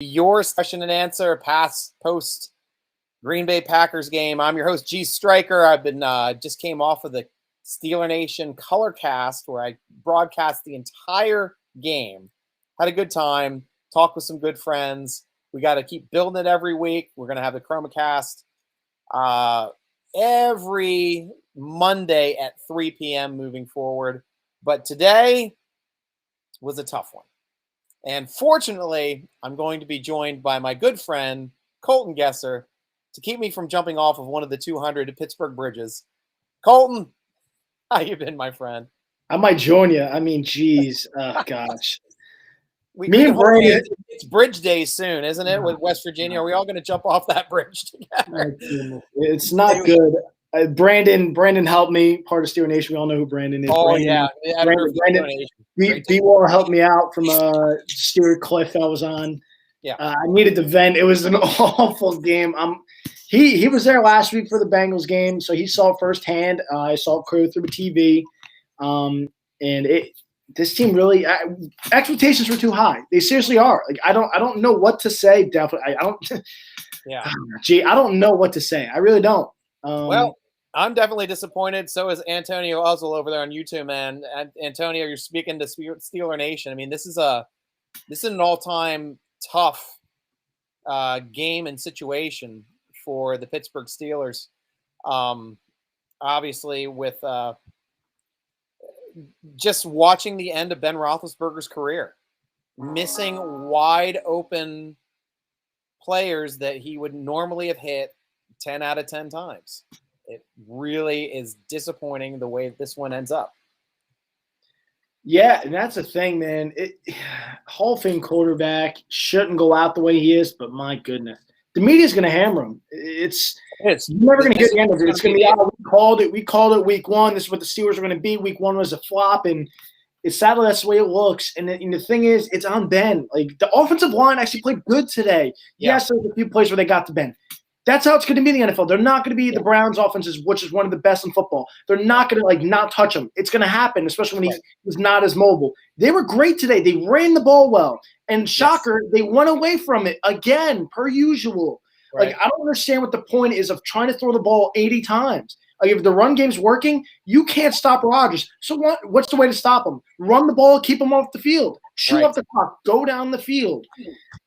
Your question and answer, post Green Bay Packers game. I'm your host, G. Stryker. I've been just came off of the Steeler Nation Color Cast where I broadcast the entire game. Had a good time. Talked with some good friends. We got to keep building it every week. We're going to have the ChromaCast every Monday at 3 p.m. moving forward. But today was a tough one. And fortunately, I'm going to be joined by my good friend, Colton Gesser, to keep me from jumping off of one of the 200 Pittsburgh bridges. Colton, how you been, my friend? I might join you. I mean, geez. Oh, gosh. Me and Brandon. It's bridge day soon, isn't it, with West Virginia? Are we all going to jump off that bridge together? It's not good. Brandon helped me, part of Steeler Nation. We all know who Brandon is. Oh, Brandon, B-Wall helped me out from a Steeler cliff I was on. Yeah, I needed to vent. It was an awful game. He was there last week for the Bengals game, so he saw it firsthand. I saw it clear through the TV. This team really expectations were too high. They seriously are. Like I don't know what to say. Definitely, I don't. Yeah. I don't know what to say. I really don't. Well, I'm definitely disappointed. So is Antonio Uzzle over there on YouTube, man. And Antonio, you're speaking to Steeler Nation. I mean, this is an all-time tough game and situation for the Pittsburgh Steelers. Obviously, with just watching the end of Ben Roethlisberger's career, missing wide open players that he would normally have hit 10 out of 10 times. It really is disappointing the way this one ends up. Yeah, and that's the thing, man. Hall of Fame quarterback shouldn't go out the way he is, but my goodness. The media's going to hammer him. You're never going to get the end of it. It's going to be, we called it week one. This is what the Steelers are going to be. Week one was a flop, and it's sadly that's the way it looks. And the thing is, it's on Ben. Like, the offensive line actually played good today. Yeah. Yes, there's a few plays where they got to Ben. That's how it's going to be in the NFL. They're not going to be the Browns' offenses, which is one of the best in football. They're not going to not touch him. It's going to happen, especially when he's not as mobile. They were great today. They ran the ball well, and shocker, they went away from it again, per usual. Right. I don't understand what the point is of trying to throw the ball 80 times. If the run game's working, you can't stop Rodgers. So what's the way to stop him? Run the ball, keep him off the field, shoot up the clock, go down the field.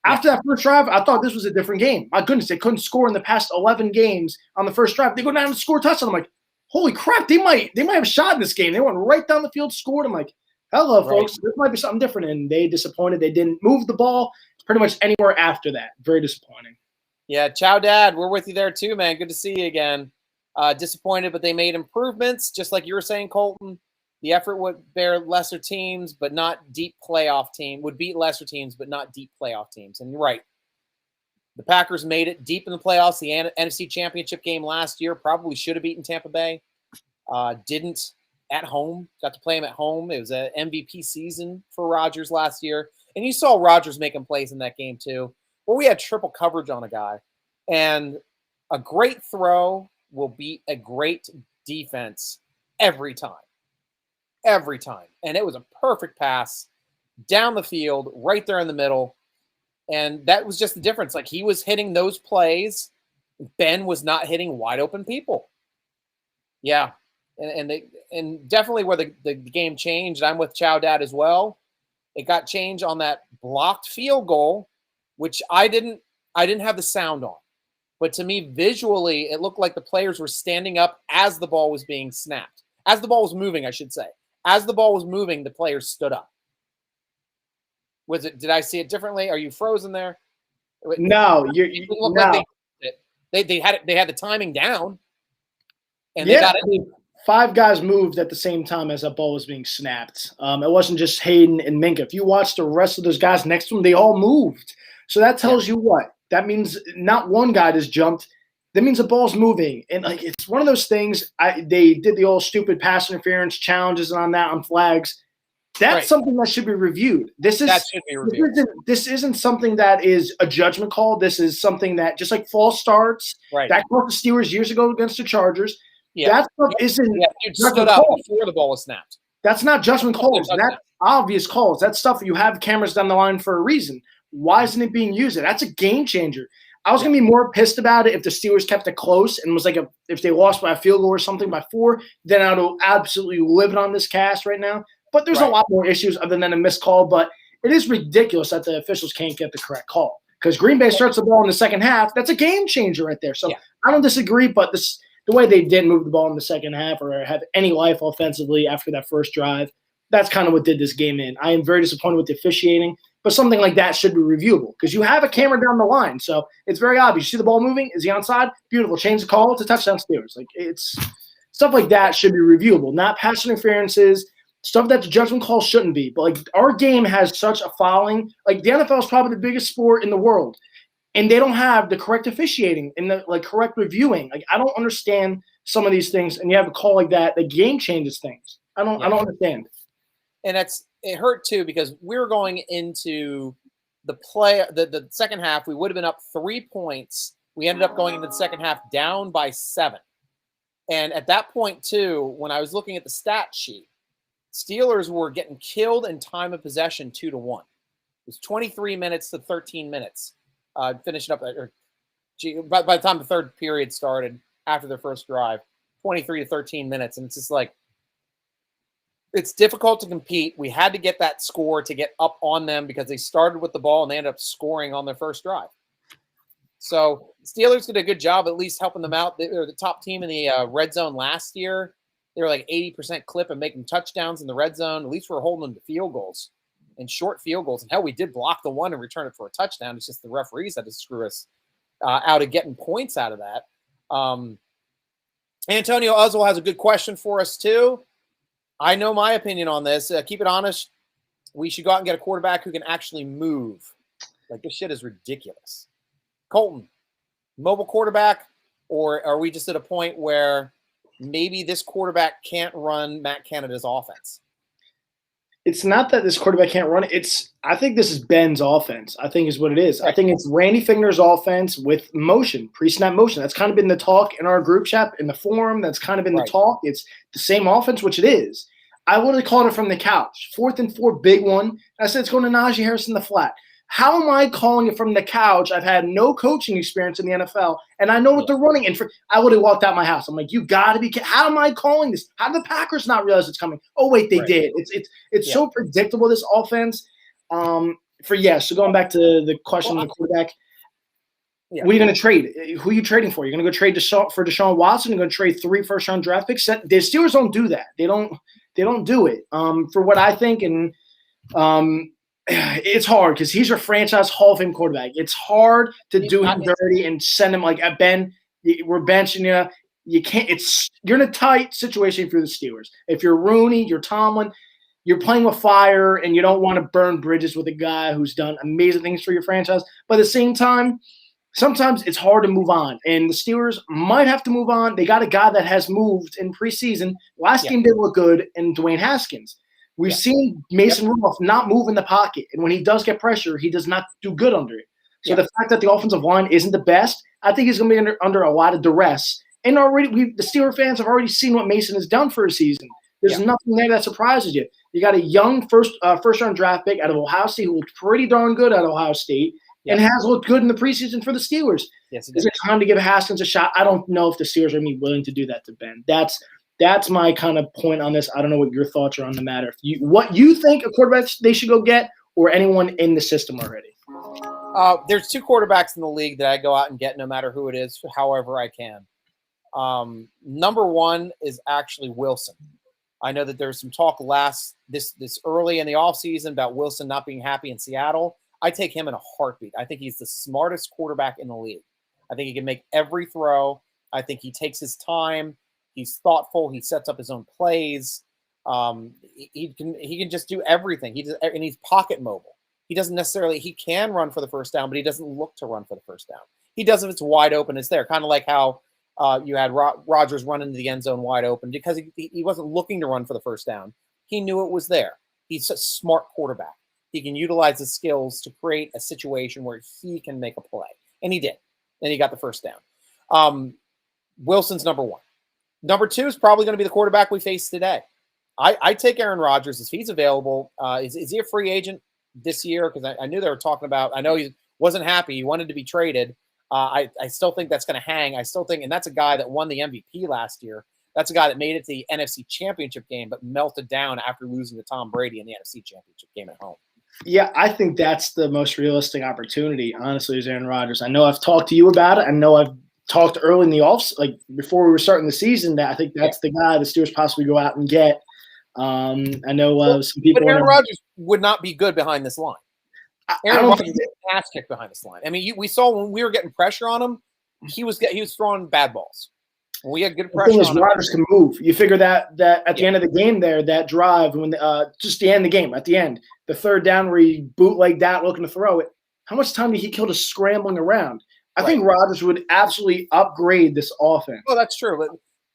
After that first drive, I thought this was a different game. My goodness, they couldn't score in the past 11 games on the first drive. They go down and score a touchdown. I'm like, holy crap, they might have a shot in this game. They went right down the field, scored. I'm like, hello, folks. This might be something different. And they disappointed. They didn't move the ball pretty much anywhere after that. Very disappointing. Yeah, ciao, Dad. We're with you there too, man. Good to see you again. Disappointed, but they made improvements, just like you were saying, Colton. The effort would bear lesser teams, but not deep playoff team. Would beat lesser teams, but not deep playoff teams. And you're right. The Packers made it deep in the playoffs. The NFC Championship game last year probably should have beaten Tampa Bay. Didn't at home. Got to play him at home. It was an MVP season for Rodgers last year. And you saw Rodgers making plays in that game too. Well, we had triple coverage on a guy. And a great throw will beat a great defense every time. Every time. And it was a perfect pass down the field, right there in the middle. And that was just the difference. Like, he was hitting those plays. Ben was not hitting wide open people. Yeah. And definitely where the game changed, I'm with Chow Dad as well. It got changed on that blocked field goal, which I didn't have the sound on. But to me, visually, it looked like the players were standing up as the ball was being snapped. As the ball was moving, I should say. As the ball was moving, the players stood up. Did I see it differently? Are you frozen there? No, like they had the timing down. And they got it. 5 guys moved at the same time as that ball was being snapped. It wasn't just Hayden and Minka. If you watch the rest of those guys next to him, they all moved. So that tells you what? That means not one guy just jumped. That means the ball's moving. And it's one of those things. They did the old stupid pass interference challenges on flags. That's something that should be reviewed. That should be reviewed. This isn't something that is a judgment call. This is something that, just like false starts, that cost the Steelers years ago against the Chargers. That stuff isn't. Dude stood up before the ball was snapped. That's not judgment calls. That's obvious calls. That's stuff you have cameras down the line for a reason. Why isn't it being used? That's a game changer. I was going to be more pissed about it if the Steelers kept it close and was like if they lost by a field goal or something by 4, then I would absolutely live it on this cast right now. But there's a lot more issues other than a missed call. But it is ridiculous that the officials can't get the correct call because Green Bay starts the ball in the second half. That's a game changer right there. So I don't disagree, but the way they didn't move the ball in the second half or have any life offensively after that first drive, that's kind of what did this game in. I am very disappointed with the officiating. But something like that should be reviewable because you have a camera down the line. So it's very obvious. You see the ball moving? Is he onside? Beautiful. Change the call. It's a touchdown Steelers. Like it's stuff like that should be reviewable, not pass interferences, stuff that the judgment call shouldn't be. But like our game has such a following. Like the NFL is probably the biggest sport in the world, and they don't have the correct officiating and the correct reviewing. Like I don't understand some of these things, and you have a call like that. The game changes things. I don't understand. And it hurt too because we were going into the second half. We would have been up 3 points. We ended up going into the second half down by 7. And at that point too, when I was looking at the stat sheet, Steelers were getting killed in time of possession 2-1. It was 23 minutes to 13 minutes. Finishing up, by the time the third period started after their first drive, 23 to 13 minutes. And it's just like, it's difficult to compete. We had to get that score to get up on them because they started with the ball and they ended up scoring on their first drive. So Steelers did a good job at least helping them out. They were the top team in the red zone last year. They were like 80% clip and making touchdowns in the red zone. At least we're holding them to field goals and short field goals. And hell, we did block the one and return it for a touchdown. It's just the referees had to screw us out of getting points out of that. Antonio Uzzle has a good question for us too. I know my opinion on this. Keep it honest. We should go out and get a quarterback who can actually move. Like, this shit is ridiculous. Colton, mobile quarterback, or are we just at a point where maybe this quarterback can't run Matt Canada's offense? It's not that this quarterback can't run it. I think this is Ben's offense, I think is what it is. I think it's Randy Finger's offense with motion, pre-snap motion. That's kind of been the talk in our group chat, in the forum. That's kind of been the talk. It's the same offense, which it is. I would have called it from the couch. 4th and 4, big one. I said it's going to Najee Harris in the flat. How am I calling it from the couch? I've had no coaching experience in the NFL, and I know what they're running. And I would have walked out my house. I'm like, you got to be – how am I calling this? How did the Packers not realize it's coming? Oh, wait, they did. It's so predictable, this offense. So going back to the question on the quarterback, what are you going to trade? Who are you trading for? You're going to go trade for Deshaun Watson? You're going to trade 3 first-round draft picks? The Steelers don't do that. They don't do it. For what I think, and it's hard because he's your franchise Hall of Fame quarterback. It's hard to do him dirty and send him like, Ben, we're benching you. You can't. You're in a tight situation if you're the Steelers. If you're Rooney, you're Tomlin, you're playing with fire, and you don't want to burn bridges with a guy who's done amazing things for your franchise. But at the same time, sometimes it's hard to move on, and the Steelers might have to move on. They got a guy that has moved in preseason. Last game did look good in Dwayne Haskins. We've seen Mason Rudolph not move in the pocket, and when he does get pressure, he does not do good under it. So the fact that the offensive line isn't the best, I think he's going to be under a lot of duress. And already, the Steelers fans have already seen what Mason has done for a season. There's nothing there that surprises you. You got a young first-round draft pick out of Ohio State who looked pretty darn good at Ohio State. And has looked good in the preseason for the Steelers. Yes, is it time to give Haskins a shot? I don't know if the Steelers are going to be willing to do that to Ben. That's my kind of point on this. I don't know what your thoughts are on the matter. What you think a quarterback they should go get, or anyone in the system already? There's 2 quarterbacks in the league that I go out and get no matter who it is, however I can. Number 1 is actually Wilson. I know that there's some talk this early in the offseason about Wilson not being happy in Seattle. I take him in a heartbeat. I think he's the smartest quarterback in the league. I think he can make every throw. I think he takes his time. He's thoughtful. He sets up his own plays. He can just do everything. And he's pocket mobile. He can run for the first down, but he doesn't look to run for the first down. He does if it's wide open. It's there. Kind of like how you had Rodgers run into the end zone wide open because he wasn't looking to run for the first down. He knew it was there. He's a smart quarterback. He can utilize his skills to create a situation where he can make a play. And he did. And he got the first down. Wilson's number 1. Number 2 is probably going to be the quarterback we face today. I take Aaron Rodgers if he's available. Is he a free agent? this year? Because I knew they were talking about. I know he wasn't happy. He wanted to be traded. I still think that's going to hang. I still think, and that's a guy that won the MVP last year. That's a guy that made it to the NFC Championship game, but melted down after losing to Tom Brady in the NFC Championship game at home. Yeah, I think that's the most realistic opportunity, honestly, is Aaron Rodgers. I know I've talked to you about it. I know I've talked early in the off, like before we were starting the season, that I think that's the guy the Steelers possibly go out and get. I know some people. But Aaron Rodgers would not be good behind this line. Aaron Rodgers is an ass kick behind this line. I mean, we saw when we were getting pressure on him, he was throwing bad balls. When we had good pressure on him. Rodgers can move. You figure that at the end of the game there, that drive, when just the end of the game, at the end, the third down where he bootlegged that looking to throw it, how much time did he kill just scrambling around? I think Rodgers would absolutely upgrade this offense. Well, that's true.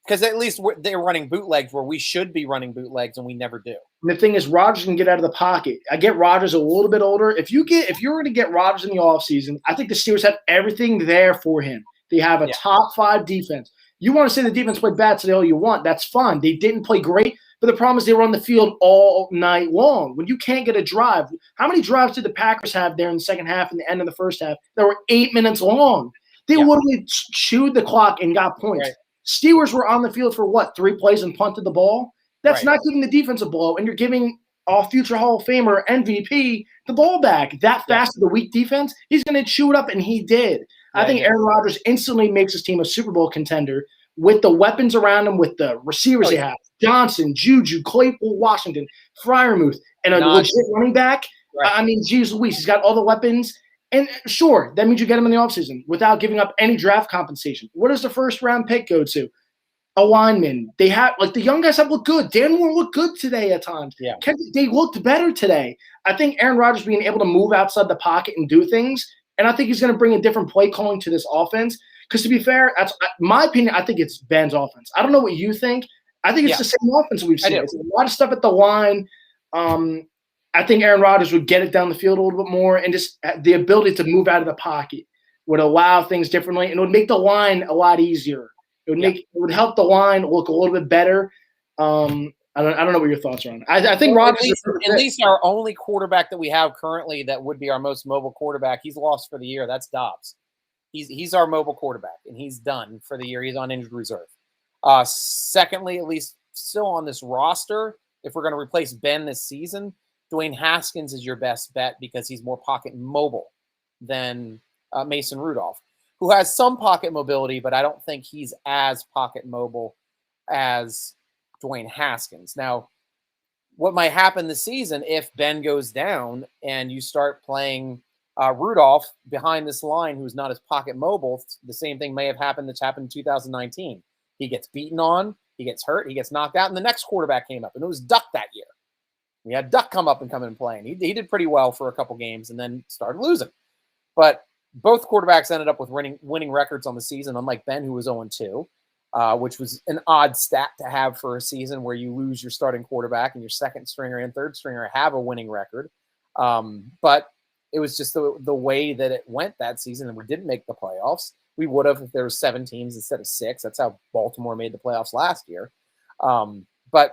Because at least they're running bootlegs where we should be running bootlegs, and we never do. And the thing is, Rodgers can get out of the pocket. I get Rodgers a little bit older. If you're going to get Rodgers in the offseason, I think the Steelers have everything there for him. They have a top 5 defense. You want to say the defense played bad today all you want. That's fine. They didn't play great, but the problem is they were on the field all night long. When you can't get a drive, how many drives did the Packers have there in the second half and the end of the first half that were 8 minutes long? They literally chewed the clock and got points. Right. Steelers were on the field for, 3 plays and punted the ball? That's not giving the defense a blow, and you're giving our future Hall of Famer, MVP, the ball back. That fast with the weak defense, he's going to chew it up, and he did. I think Aaron Rodgers instantly makes his team a Super Bowl contender with the weapons around him, with the receivers they have. Johnson, Juju, Claypool, Washington, Freiermuth, and a legit running back. Right. I mean, geez Louise, he's got all the weapons. And sure, that means you get him in the offseason without giving up any draft compensation. What does the first-round pick go to? A lineman. They have the young guys have looked good. Dan Moore looked good today at times. Yeah. They looked better today. I think Aaron Rodgers being able to move outside the pocket and do things, and I think he's going to bring a different play calling to this offense. Because to be fair, that's my opinion. I think it's Ben's offense. I don't know what you think. I think it's the same offense we've seen. It's a lot of stuff at the line. I think Aaron Rodgers would get it down the field a little bit more, and just the ability to move out of the pocket would allow things differently, and it would make the line a lot easier. It would help the line look a little bit better. I don't know what your thoughts are on it. I think Rodgers at least our only quarterback that we have currently that would be our most mobile quarterback. He's lost for the year. That's Dobbs. He's our mobile quarterback, and he's done for the year. He's on injured reserve. Secondly, at least still on this roster, if we're going to replace Ben this season, Dwayne Haskins is your best bet because he's more pocket mobile than Mason Rudolph, who has some pocket mobility, but I don't think he's as pocket mobile as Dwayne Haskins. Now, what might happen this season if Ben goes down and you start playing Rudolph behind this line who's not as pocket mobile, the same thing may have happened that's happened in 2019. He gets beaten on, he gets hurt, he gets knocked out, and the next quarterback came up, and it was Duck that year. We had Duck come up and come in and play, and he did pretty well for a couple games and then started losing. But both quarterbacks ended up with winning records on the season, unlike Ben, who was 0-2, which was an odd stat to have for a season where you lose your starting quarterback and your second stringer and third stringer have a winning record. But it was just the way that it went that season, and we didn't make the playoffs. We would have if there were 7 teams instead of 6. That's how Baltimore made the playoffs last year. But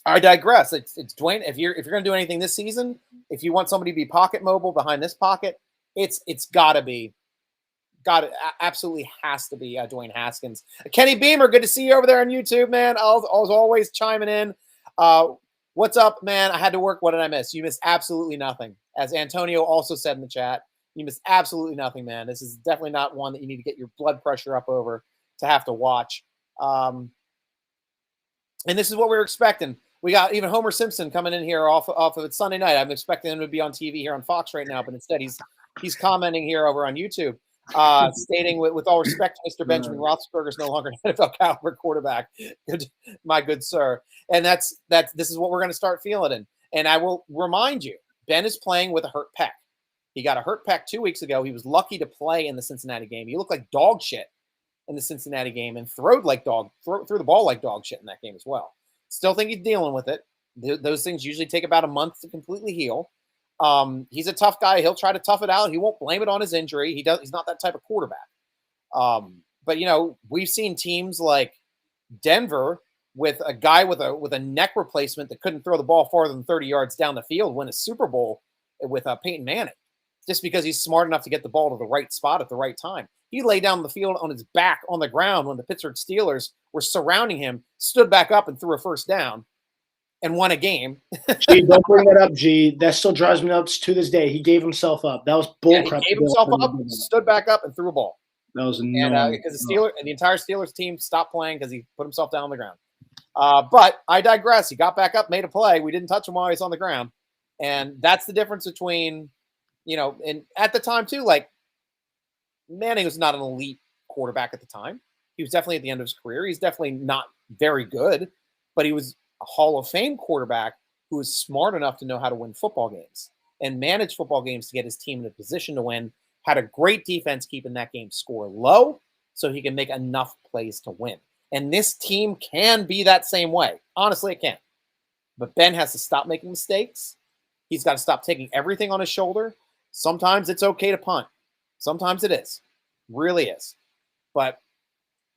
I digress. It's Dwayne. If you're going to do anything this season, if you want somebody to be pocket mobile behind this pocket, it's absolutely has to be Dwayne Haskins. Kenny Beamer, good to see you over there on YouTube, man. I was always chiming in. What's up, man? I had to work. What did I miss? You missed absolutely nothing. As Antonio also said in the chat, you missed absolutely nothing, man. This is definitely not one that you need to get your blood pressure up over to have to watch. And this is what we were expecting. We got even Homer Simpson coming in here off of it Sunday night. I'm expecting him to be on TV here on Fox right now, but instead he's commenting here over on YouTube, stating with all respect, Mr. Benjamin Roethlisberger is no longer an NFL caliber quarterback. My good sir. And this is what we're going to start feeling in. And I will remind you, Ben is playing with a hurt pec. He got a hurt pec 2 weeks ago. He was lucky to play in the Cincinnati game. He looked like dog shit in the Cincinnati game and threw the ball like dog shit in that game as well. Still think he's dealing with it. Those things usually take about a month to completely heal. He's a tough guy. He'll try to tough it out. He won't blame it on his injury. He's not that type of quarterback. But we've seen teams like Denver with a guy with a neck replacement that couldn't throw the ball farther than 30 yards down the field win a Super Bowl with Peyton Manning, just because he's smart enough to get the ball to the right spot at the right time. He lay down the field on his back on the ground when the Pittsburgh Steelers were surrounding him, stood back up and threw a first down and won a game. G, don't bring that up, G. That still drives me nuts to this day. He gave himself up. That was bullcrap. He gave himself up, stood back up, and threw a ball. That was annoying. And because the entire Steelers team stopped playing because he put himself down on the ground. But I digress. He got back up, made a play. We didn't touch him while he was on the ground. And that's the difference between, and at the time too, like Manning was not an elite quarterback at the time. He was definitely at the end of his career. He's definitely not very good, but he was a Hall of Fame quarterback who was smart enough to know how to win football games and manage football games to get his team in a position to win, had a great defense keeping that game score low so he can make enough plays to win. And this team can be that same way. Honestly, it can. But Ben has to stop making mistakes. He's got to stop taking everything on his shoulder. Sometimes it's okay to punt. Sometimes it is. Really is. But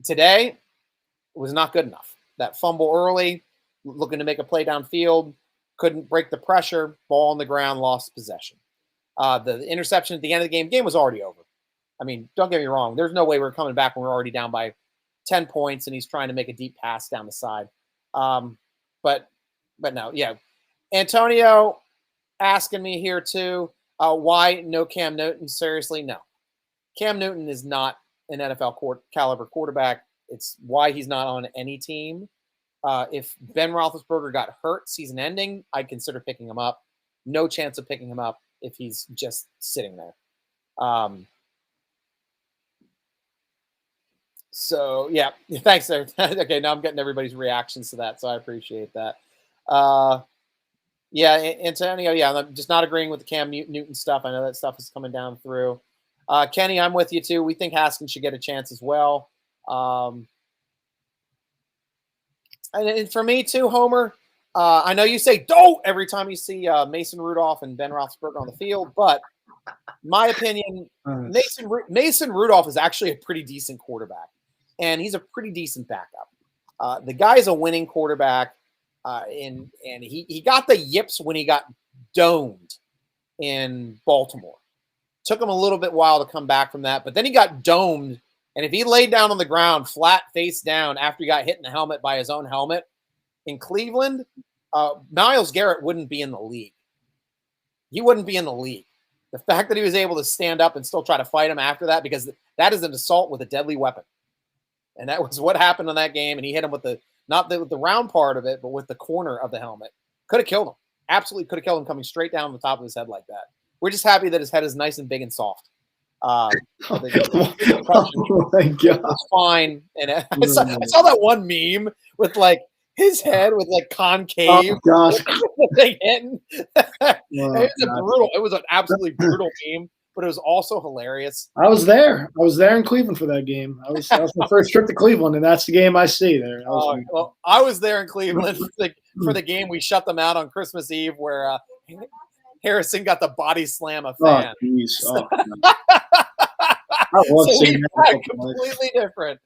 today, it was not good enough. That fumble early, looking to make a play downfield, couldn't break the pressure, ball on the ground, lost possession. The interception at the end of the game was already over. I mean, don't get me wrong. There's no way we're coming back when we're already down by 10 points and he's trying to make a deep pass down the side. But no, yeah. Antonio asking me here too, why no Cam Newton? Seriously, no. Cam Newton is not an NFL caliber quarterback. It's why he's not on any team. If Ben Roethlisberger got hurt season ending, I'd consider picking him up. No chance of picking him up if he's just sitting there. So, yeah, thanks there. Okay, now I'm getting everybody's reactions to that, so I appreciate that. Yeah, Antonio, yeah, I'm just not agreeing with the Cam Newton stuff. I know that stuff is coming down through. Kenny, I'm with you, too. We think Haskins should get a chance as well. And for me, too, Homer, I know you say don't every time you see Mason Rudolph and Ben Roethlisberger on the field, but my opinion, Mason Rudolph is actually a pretty decent quarterback, and he's a pretty decent backup. The guy is a winning quarterback, and he got the yips when he got domed in Baltimore. Took him a little bit while to come back from that, but then he got domed, and if he laid down on the ground, flat face down, after he got hit in the helmet by his own helmet in Cleveland, Myles Garrett wouldn't be in the league. He wouldn't be in the league. The fact that he was able to stand up and still try to fight him after that, because that is an assault with a deadly weapon. And that was what happened in that game. And he hit him with not the round part of it, but with the corner of the helmet. Could have killed him. Absolutely could have killed him coming straight down the top of his head like that. We're just happy that his head is nice and big and soft. Oh my God. It's fine. And I saw that one meme with like his head with like concave. Oh gosh. It was an absolutely brutal meme, but it was also hilarious. I was there. I was there in Cleveland for that game. That was my first trip to Cleveland, and that's the game I see there. I was there in Cleveland for the game. We shut them out on Christmas Eve where Harrison got the body slam a fan. Oh, jeez. Oh, completely different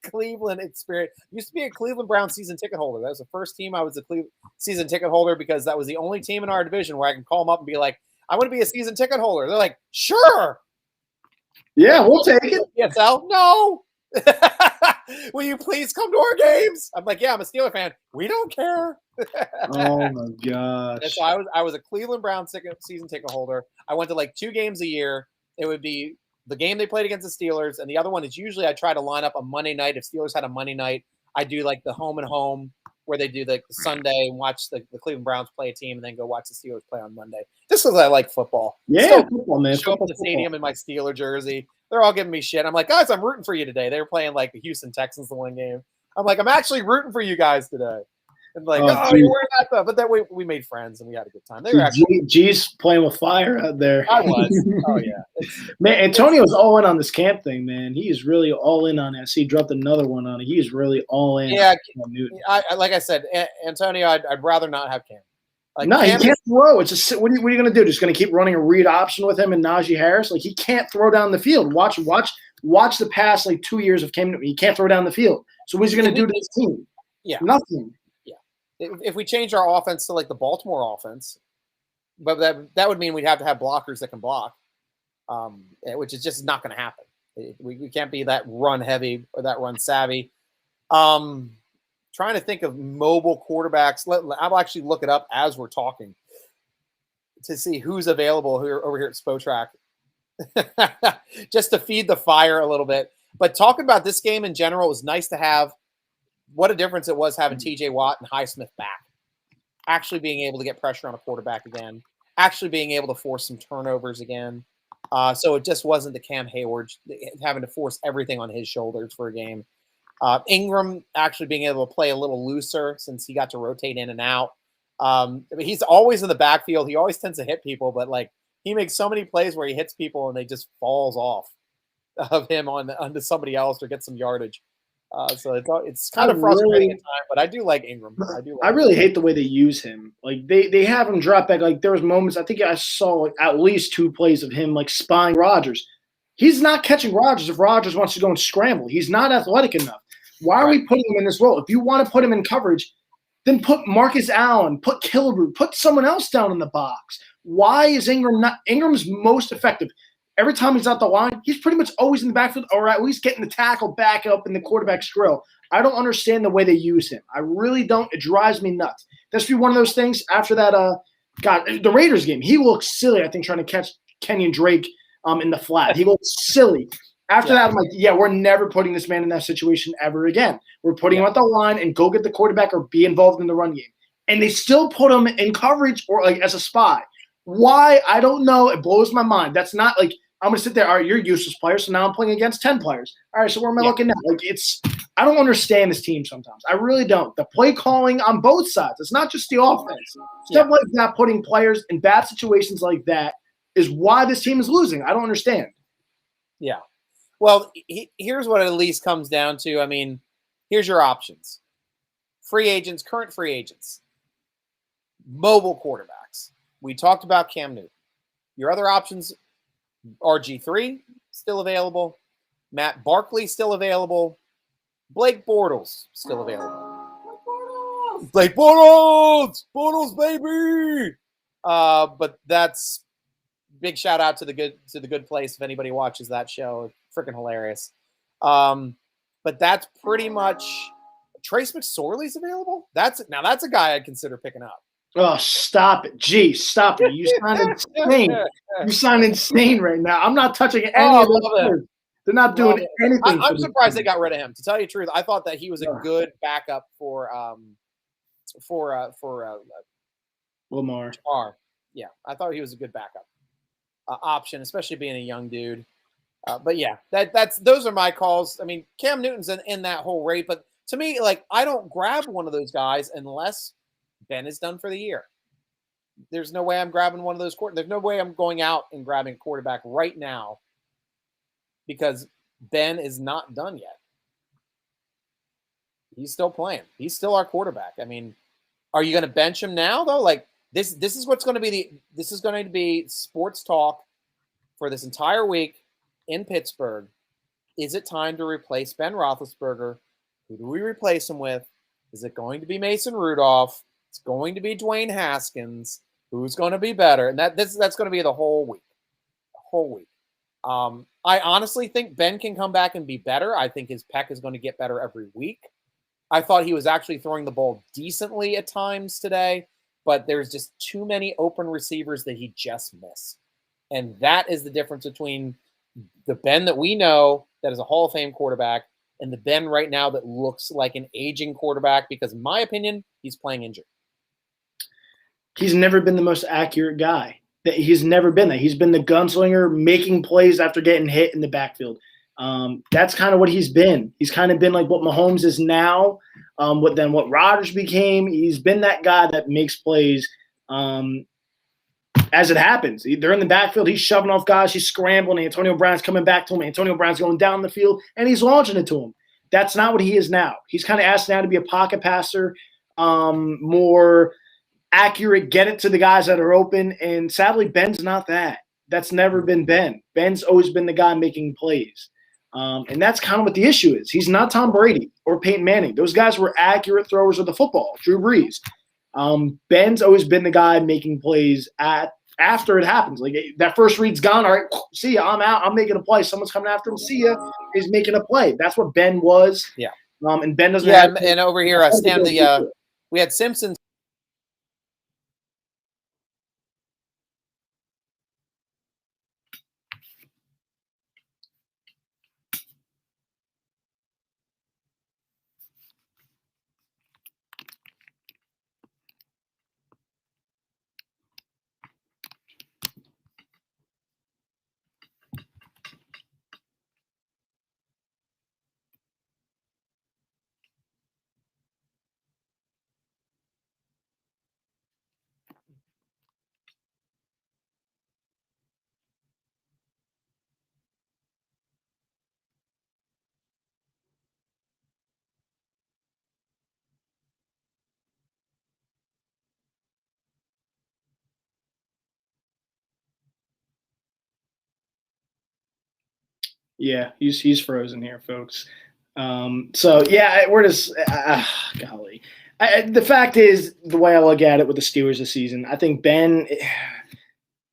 Cleveland experience. Used to be a Cleveland Browns season ticket holder. That was the first team I was a Cleveland season ticket holder, because that was the only team in our division where I can call them up and be like, I want to be a season ticket holder. They're like, sure. Yeah, we'll take it. ESL, no. Will you please come to our games? I'm like, yeah, I'm a Steeler fan. We don't care. Oh my gosh. And so I was a Cleveland Browns season ticket holder. I went to like 2 games a year. It would be the game they played against the Steelers, and the other one is usually I try to line up a Monday night. If Steelers had a Monday night, I do like the home and home, where they do the Sunday and watch the Cleveland Browns play a team and then go watch the Steelers play on Monday. Just because I like football. Yeah, football, man. Show up at the stadium in my Steeler jersey. They're all giving me shit. I'm like, guys, I'm rooting for you today. They were playing like the Houston Texans the one game. I'm like, I'm actually rooting for you guys today. And like, oh, you're wearing that stuff. But then we made friends and we had a good time. They were actually G's playing with fire out there. I was. Oh yeah. Man, Antonio's all in on this camp thing, man. He is really all in on it. I see he dropped another one on it. He is really all in. Yeah, like I said, Antonio, I'd rather not have Cam. Like, no, Cam he can't throw. It's just what are you going to do? Just going to keep running a read option with him and Najee Harris? Like, he can't throw down the field. Watch the past like 2 years of Cam Newton. He can't throw down the field. So what's he going to do to his team? Yeah, nothing. Yeah, if we change our offense to like the Baltimore offense, but that would mean we'd have to have blockers that can block, which is just not going to happen. We can't be that run heavy or that run savvy. Trying to think of mobile quarterbacks. I'll actually look it up as we're talking to see who's available over here at Spotrac, just to feed the fire a little bit. But talking about this game in general, it was nice to have. What a difference it was having T.J. Watt and Highsmith back. Actually being able to get pressure on a quarterback again. Actually being able to force some turnovers again. So it just wasn't the Cam Hayward having to force everything on his shoulders for a game. Ingram actually being able to play a little looser since he got to rotate in and out. He's always in the backfield. He always tends to hit people, but like he makes so many plays where he hits people and they just falls off of him onto somebody else or gets some yardage. So it's kind of frustrating at times, but I do like Ingram. I really hate the way they use him. Like they have him drop back. Like there was moments, I think I saw like at least 2 plays of him like spying Rodgers. He's not catching Rodgers if Rodgers wants to go and scramble. He's not athletic enough. Why are we putting him in this role? If you want to put him in coverage, then put Marcus Allen, put Killebrew, put someone else down in the box. Why is Ingram not – Ingram's most effective. Every time he's out the line, he's pretty much always in the backfield or at least getting the tackle back up in the quarterback's drill. I don't understand the way they use him. I really don't. It drives me nuts. That's be one of those things after that the Raiders game. He looked silly, I think, trying to catch Kenyon Drake in the flat. He looked silly. After that, I'm like, yeah, we're never putting this man in that situation ever again. We're putting him at the line and go get the quarterback or be involved in the run game. And they still put him in coverage or like as a spy. Why? I don't know. It blows my mind. That's not like I'm going to sit there. All right, you're a useless player, so now I'm playing against 10 players. All right, so where am I looking at? Like I don't understand this team sometimes. I really don't. The play calling on both sides. It's not just the offense. Stuff like that, putting players in bad situations like that is why this team is losing. I don't understand. Yeah. Well, here's what it at least comes down to. I mean, here's your options. Free agents, current free agents. Mobile quarterbacks. We talked about Cam Newton. Your other options, RG3, still available. Matt Barkley, still available. Blake Bortles, still available. Blake Bortles! Bortles, baby! But that's big shout out to the good place if anybody watches that show. Freaking hilarious. But that's pretty much Trace McSorley's available. That's a guy I'd consider picking up. Oh, stop it. Gee, stop it. You sound insane. You sound insane right now. I'm not touching any of those players. They're not doing anything. I'm surprised they got rid of him. To tell you the truth, I thought that he was a good backup for Lamar. Yeah, I thought he was a good backup option, especially being a young dude. But yeah, those are my calls. I mean, Cam Newton's in that whole rate, but to me, like I don't grab one of those guys unless Ben is done for the year. There's no way I'm grabbing one of those There's no way I'm going out and grabbing a quarterback right now because Ben is not done yet. He's still playing. He's still our quarterback. I mean, are you going to bench him now though? Like this is what's going to be this is going to be sports talk for this entire week in Pittsburgh. Is it time to replace Ben Roethlisberger? Who do we replace him with? Is it going to be Mason Rudolph? It's going to be Dwayne Haskins. Who's going to be better? And that's going to be the whole week. The whole week. I honestly think Ben can come back and be better. I think his pec is going to get better every week. I thought he was actually throwing the ball decently at times today, but there's just too many open receivers that he just missed. And that is the difference between the Ben that we know that is a Hall of Fame quarterback and the Ben right now that looks like an aging quarterback because, in my opinion, he's playing injured. He's never been the most accurate guy. He's never been that. He's been the gunslinger making plays after getting hit in the backfield. That's kind of what he's been. He's kind of been like what Mahomes is now, what Rodgers became. He's been that guy that makes plays as it happens. They're in the backfield. He's shoving off guys. He's scrambling. Antonio Brown's coming back to him. Antonio Brown's going down the field, and he's launching it to him. That's not what he is now. He's kind of asked now to be a pocket passer, more accurate, get it to the guys that are open. And sadly, Ben's not that. That's never been Ben. Ben's always been the guy making plays. And that's kind of what the issue is. He's not Tom Brady or Peyton Manning. Those guys were accurate throwers of the football. Drew Brees. Ben's always been the guy making plays after it happens. Like that first read's gone. All right, see ya. I'm out. I'm making a play. Someone's coming after him. See ya. He's making a play. That's what Ben was. Yeah. And Ben doesn't. Yeah, and over here, Stan, we had Simpson. Yeah, he's frozen here, folks. So yeah, we're just golly. The fact is, the way I look at it with the Steelers this season, I think Ben.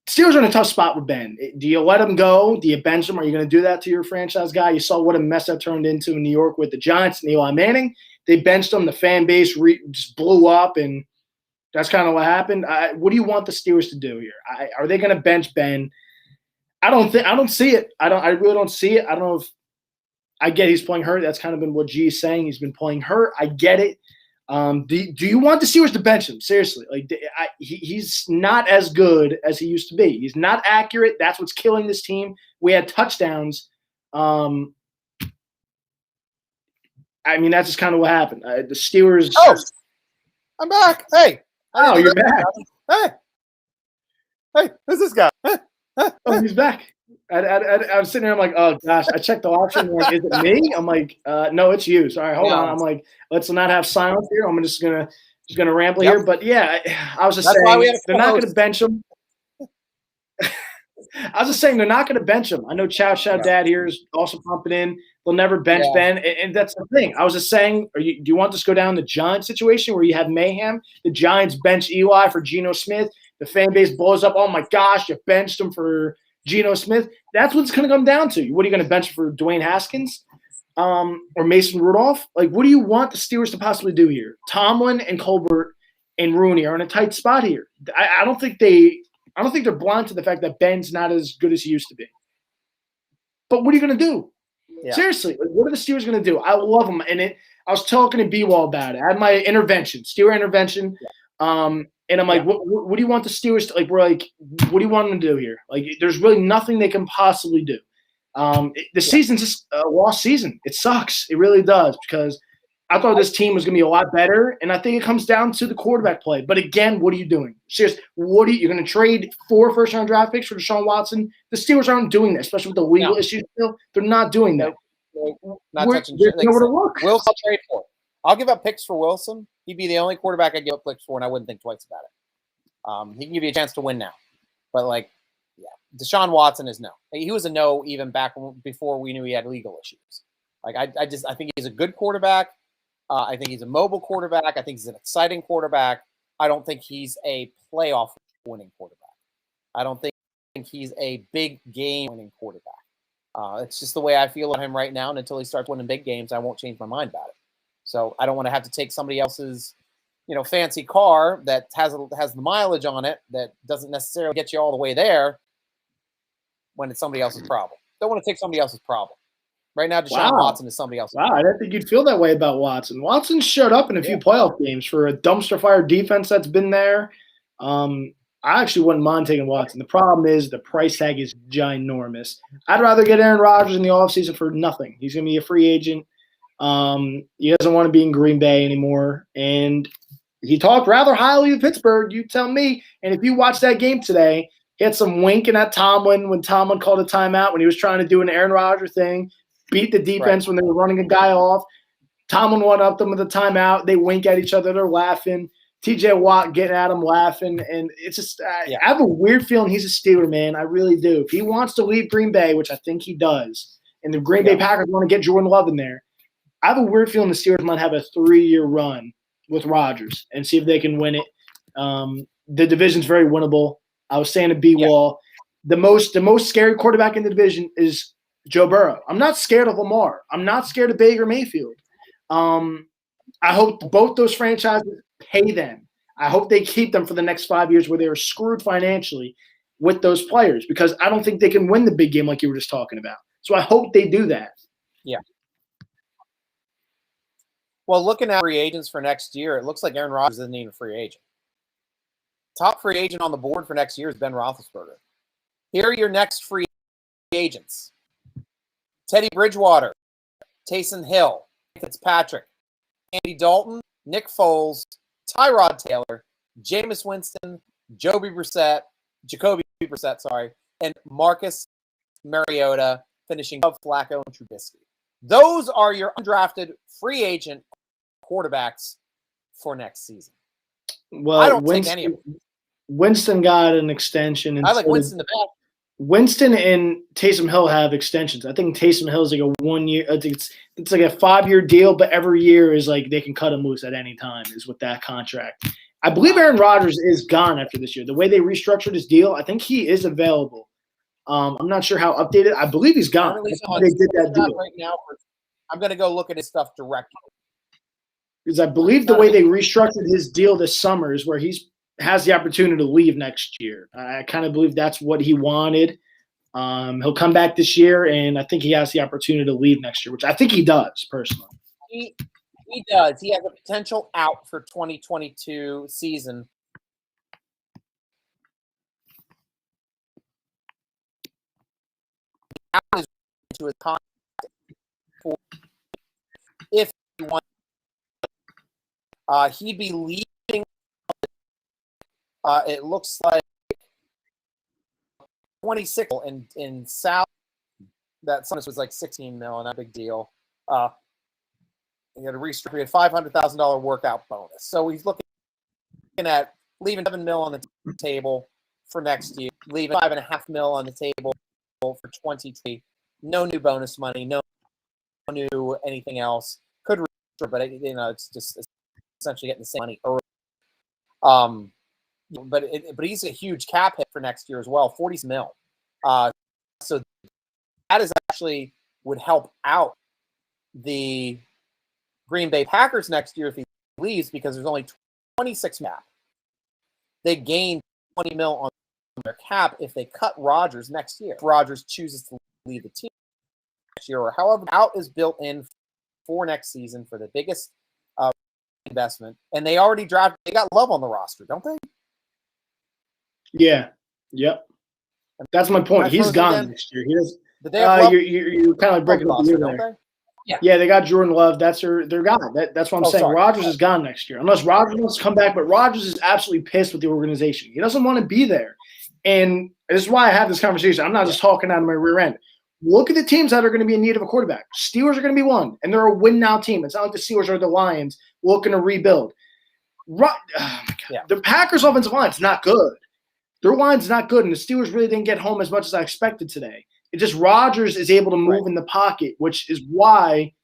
Steelers are in a tough spot with Ben. Do you let him go? Do you bench him? Are you going to do that to your franchise guy? You saw what a mess that turned into in New York with the Giants and Eli Manning. They benched him. The fan base just blew up, and that's kind of what happened. What do you want the Steelers to do here? Are they going to bench Ben? I don't see it. I really don't see it. I don't know if I get he's playing hurt. That's kind of been what G is saying. He's been playing hurt. I get it. Do you want the Steelers to bench him? Seriously, he's not as good as he used to be. He's not accurate. That's what's killing this team. We had touchdowns. I mean, that's just kind of what happened. The Steelers. Oh, I'm back. Hey. Oh, you're back. Hey, who's this guy? Oh, he's back. I was sitting there. I'm like, oh gosh. I checked the option. I'm like, is it me? I'm like, no, it's you. Sorry, hold on. I'm like, let's not have silence here. I'm just gonna ramble here. But yeah, I was just saying they're not going to bench him. I was just saying they're not going to bench him. I know Chow Dad here is also pumping in. They'll never bench Ben, and that's the thing. I was just saying, do you want this to go down the Giants situation where you have mayhem? The Giants bench Eli for Geno Smith. The fan base blows up. Oh my gosh, you benched him for Geno Smith. That's what it's going to come down to. What are you going to bench for Dwayne Haskins or Mason Rudolph? Like, what do you want the Steelers to possibly do here? Tomlin and Colbert and Rooney are in a tight spot here. I don't think they're blind to the fact that Ben's not as good as he used to be. But what are you going to do? Yeah. Seriously, what are the Steelers going to do? I love them. And I was talking to B-Wall about it. I had my intervention, Steeler intervention. Yeah. And I'm like, what do you want the Steelers to – like, we're like, what do you want them to do here? Like, there's really nothing they can possibly do. The season's just a lost season. It sucks. It really does because I thought this team was going to be a lot better, and I think it comes down to the quarterback play. But, again, what are you doing? Seriously, you're going to trade 4 first-round draft picks for Deshaun Watson? The Steelers aren't doing that, especially with the legal issues still. They're not doing that. Not touching shit. Nowhere to look. Wilson, I'll trade for. I'll give up picks for Wilson. He'd be the only quarterback I'd give up picks for, and I wouldn't think twice about it. He can give you a chance to win now. But, Deshaun Watson is no. He was a no even back before we knew he had legal issues. I think he's a good quarterback. I think he's a mobile quarterback. I think he's an exciting quarterback. I don't think he's a playoff winning quarterback. I don't think he's a big game winning quarterback. It's just the way I feel about him right now. And until he starts winning big games, I won't change my mind about it. So I don't want to have to take somebody else's, fancy car that has the mileage on it that doesn't necessarily get you all the way there when it's somebody else's problem. Don't want to take somebody else's problem. Right now, Deshaun Watson is somebody else's problem. I didn't think you'd feel that way about Watson. Watson showed up in a few playoff games for a dumpster fire defense that's been there. I actually wouldn't mind taking Watson. The problem is the price tag is ginormous. I'd rather get Aaron Rodgers in the offseason for nothing. He's going to be a free agent. He doesn't want to be in Green Bay anymore. And he talked rather highly of Pittsburgh. You tell me. And if you watch that game today, he had some winking at Tomlin when Tomlin called a timeout when he was trying to do an Aaron Rodgers thing, beat the defense when they were running a guy off. Tomlin went up them with a timeout. They wink at each other. They're laughing. TJ Watt getting at him laughing. And it's just I have a weird feeling he's a Steeler, man. I really do. If he wants to leave Green Bay, which I think he does, and the Green Bay Packers want to get Jordan Love in there, I have a weird feeling the Steelers might have a 3-year run with Rodgers and see if they can win it. The division's very winnable. I was saying to B-Wall, the most scary quarterback in the division is Joe Burrow. I'm not scared of Lamar. I'm not scared of Baker Mayfield. I hope both those franchises pay them. I hope they keep them for the next 5 years where they are screwed financially with those players because I don't think they can win the big game like you were just talking about. So I hope they do that. Yeah. Well, looking at free agents for next year, it looks like Aaron Rodgers isn't even a free agent. Top free agent on the board for next year is Ben Roethlisberger. Here are your next free agents. Teddy Bridgewater, Taysom Hill, Fitzpatrick, Andy Dalton, Nick Foles, Tyrod Taylor, Jameis Winston, Jacoby Brissett, and Marcus Mariota, finishing above Flacco and Trubisky. Those are your undrafted free agent quarterbacks for next season. Well, I don't take any of them. Winston got an extension. And I like Winston the best. Winston and Taysom Hill have extensions. I think Taysom Hill is like a 1 year. I think it's like a 5-year deal, but every year is like they can cut him loose at any time. Is with that contract. I believe Aaron Rodgers is gone after this year. The way they restructured his deal, I think he is available. I'm not sure how updated. I believe he's gone. They did that deal right now. I'm going to go look at his stuff directly because I believe the way they restructured his deal this summer is where he has the opportunity to leave next year. I kind of believe that's what he wanted. He'll come back this year, and I think he has the opportunity to leave next year, which I think he does personally. He does. He has a potential out for 2022 season. Out is to his contract if he wants. He'd be leaving. It looks like 26 in South. That bonus was like 16 mil, and not a big deal. He had a restructure. He had $500,000 workout bonus. So he's looking at leaving $7 mil on the table for next year, leaving $5.5 mil on the table for 2020. No new bonus money, no new anything else. Could restructure, but it's just essentially getting the same money early. But he's a huge cap hit for next year as well, 40 mil. So that is actually would help out the Green Bay Packers next year if he leaves because there's only 26 cap. They gain 20 mil on their cap if they cut Rodgers next year. If Rodgers chooses to leave the team next year, or however, out is built in for next season for the biggest investment. And they already drafted. They got Love on the roster, don't they? Yeah. Yep. That's my point. He's gone next year. He does. You're kind of like breaking up the year there. Yeah, they got Jordan Love. That's their guy. That's what I'm saying. Rodgers is gone next year. Unless Rodgers wants to come back, but Rodgers is absolutely pissed with the organization. He doesn't want to be there. And this is why I have this conversation. I'm not just talking out of my rear end. Look at the teams that are going to be in need of a quarterback. Steelers are going to be one, and they're a win-now team. It's not like the Steelers are the Lions looking to rebuild. The Packers' offensive line is not good. Their line's not good, and the Steelers really didn't get home as much as I expected today. It's just Rodgers is able to move in the pocket, which is why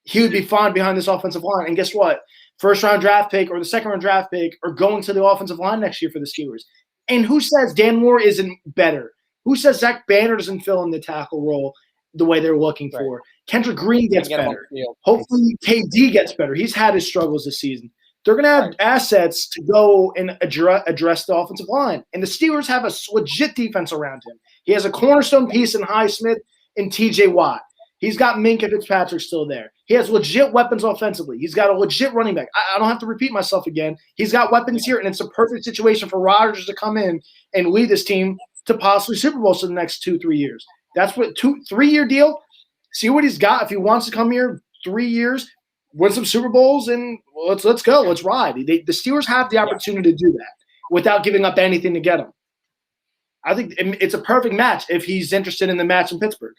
he would be fine behind this offensive line. And guess what? First-round draft pick or the second-round draft pick are going to the offensive line next year for the Steelers. And who says Dan Moore isn't better? Who says Zach Banner doesn't fill in the tackle role the way they're looking for? Kendrick Green gets better. Hopefully KD gets better. He's had his struggles this season. They're going to have assets to go and address the offensive line. And the Steelers have a legit defense around him. He has a cornerstone piece in Highsmith and TJ Watt. He's got Minkah Fitzpatrick still there. He has legit weapons offensively. He's got a legit running back. I don't have to repeat myself again. He's got weapons here, and it's a perfect situation for Rodgers to come in and lead this team to possibly Super Bowls for the next 2-3 years. That's what 3-year deal. See what he's got. If he wants to come here 3 years, win some Super Bowls, and let's go. Let's ride. The Steelers have the opportunity to do that without giving up anything to get him. I think it's a perfect match if he's interested in the match in Pittsburgh.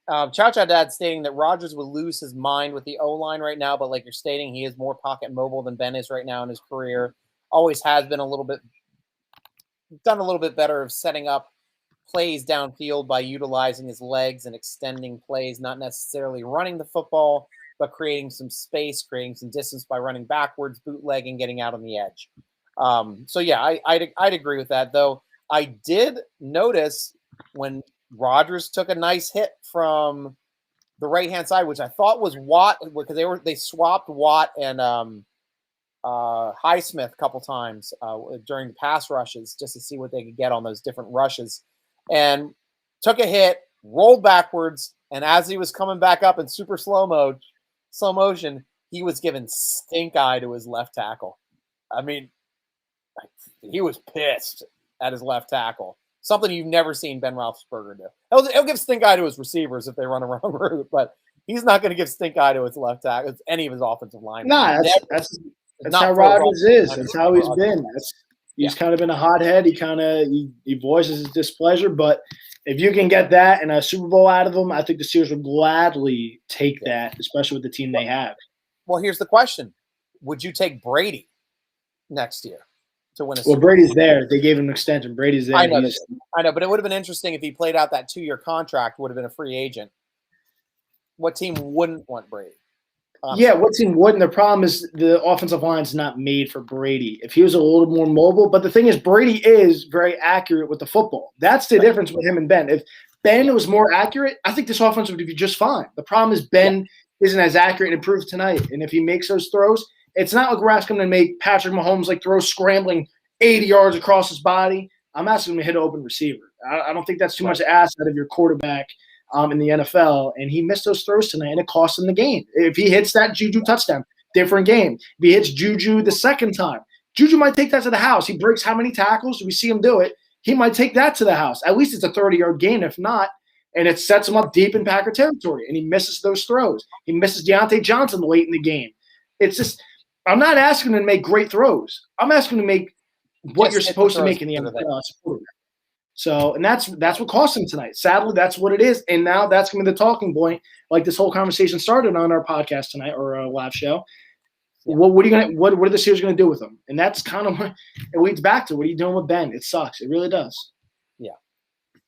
Chow Dad stating that Rodgers would lose his mind with the O-line right now, but like you're stating, he is more pocket mobile than Ben is right now in his career. Always has been done a little bit better of setting up plays downfield by utilizing his legs and extending plays, not necessarily running the football. but creating some space, creating some distance by running backwards, bootlegging, getting out on the edge. So yeah, I'd agree with that. Though I did notice when Rodgers took a nice hit from the right-hand side, which I thought was Watt, because they swapped Watt and Highsmith a couple times during the pass rushes just to see what they could get on those different rushes, and took a hit, rolled backwards, and as he was coming back up in super slow motion, he was giving stink eye to his left tackle. I mean, he was pissed at his left tackle. Something you've never seen Ben Roethlisberger do. He'll give stink eye to his receivers if they run a wrong route, but he's not going to give stink eye to his left tackle, any of his offensive linemen. Nah, that's how Rodgers is. That's how he's been. He's kind of been a hothead. He voices his displeasure, but if you can get that and a Super Bowl out of him, I think the Steelers would gladly take that, especially with the team they have. Well, here's the question. Would you take Brady next year to win a Super Bowl? Well, Brady's there. They gave him an extension. Brady's there. I know, but it would have been interesting if he played out that 2-year contract, would have been a free agent. What team wouldn't want Brady? Yeah, what team wouldn't? The problem is the offensive line's not made for Brady. If he was a little more mobile, but the thing is, Brady is very accurate with the football. That's the difference with him and Ben. If Ben was more accurate, I think this offense would be just fine. The problem is Ben isn't as accurate and improved tonight. And if he makes those throws, it's not like we're asking him to make Patrick Mahomes throw scrambling 80 yards across his body. I'm asking him to hit an open receiver. I don't think that's too much to ask out of your quarterback in the NFL, and he missed those throws tonight, and it cost him the game. If he hits that Juju touchdown, different game. If he hits Juju the second time, Juju might take that to the house. He breaks how many tackles? We see him do it. He might take that to the house. At least it's a 30-yard gain, if not, and it sets him up deep in Packer territory, and he misses those throws. He misses Deontay Johnson late in the game. It's just – I'm not asking him to make great throws. I'm asking him to make what you're supposed to make in the NFL. So, and that's what cost him tonight. Sadly, that's what it is. And now that's going to be the talking point, like this whole conversation started on our podcast tonight or our live show. Yeah. What are the Steelers going to do with him? And that's kind of what it leads back to. What are you doing with Ben? It sucks. It really does. Yeah.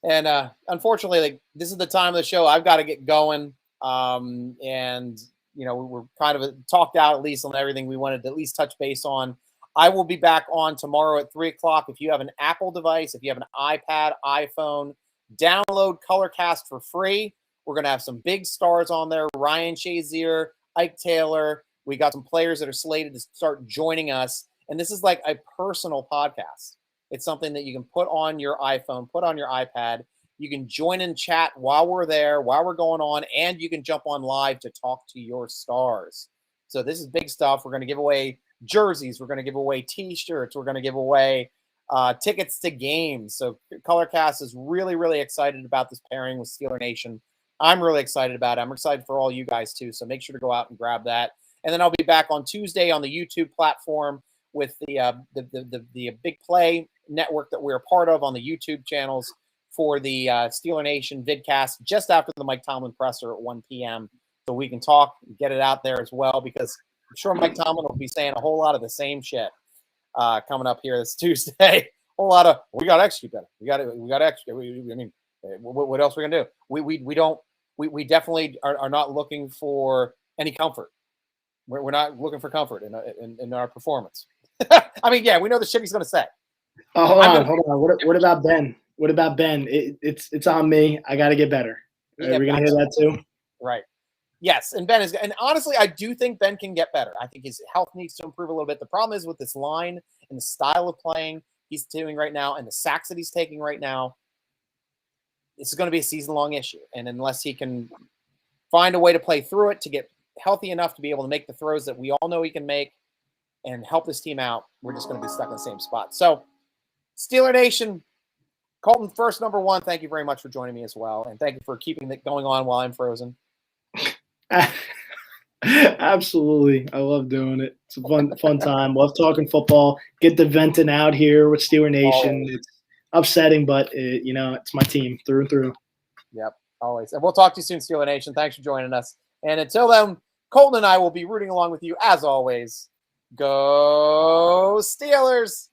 And unfortunately, this is the time of the show I've got to get going. And we're kind of talked out at least on everything we wanted to at least touch base on. I will be back on tomorrow at 3 o'clock. If you have an Apple device, if you have an iPad, iPhone, download Colorcast for free. We're going to have some big stars on there. Ryan Shazier, Ike Taylor. We got some players that are slated to start joining us. And this is like a personal podcast. It's something that you can put on your iPhone, put on your iPad. You can join in chat while we're there, while we're going on, and you can jump on live to talk to your stars. So this is big stuff. We're going to give away jerseys. We're going to give away T-shirts. We're going to give away tickets to games. So Colorcast is really, really excited about this pairing with Steeler Nation. I'm really excited about it. I'm excited for all you guys too. So make sure to go out and grab that. And then I'll be back on Tuesday on the YouTube platform with the Big Play network that we're a part of on the YouTube channels for the Steeler Nation vidcast just after the Mike Tomlin presser at 1 p.m. So we can talk, get it out there as well, because I'm sure Mike Tomlin will be saying a whole lot of the same shit coming up here this Tuesday. A whole lot of we got to execute better. We got to execute. I mean, what else are we gonna do? We definitely are not looking for any comfort. We're not looking for comfort in our performance. I mean, yeah, we know the shit he's gonna say. Oh, hold on. What about Ben? What about Ben? It's on me. I got to get better. Are we gonna hear that too? Right. Yes, and Ben is, and honestly, I do think Ben can get better. I think his health needs to improve a little bit. The problem is with this line and the style of playing he's doing right now and the sacks that he's taking right now, this is going to be a season-long issue. And unless he can find a way to play through it to get healthy enough to be able to make the throws that we all know he can make and help this team out, we're just going to be stuck in the same spot. So, Steeler Nation, Colton, first, number one, thank you very much for joining me as well. And thank you for keeping it going on while I'm frozen. Absolutely. I love doing it. It's a fun time. Love talking football. Get the venting out here with Steeler Nation. Always. It's upsetting, but it's my team through and through. Yep, always. And we'll talk to you soon, Steeler Nation. Thanks for joining us. And until then, Colton and I will be rooting along with you as always. Go Steelers!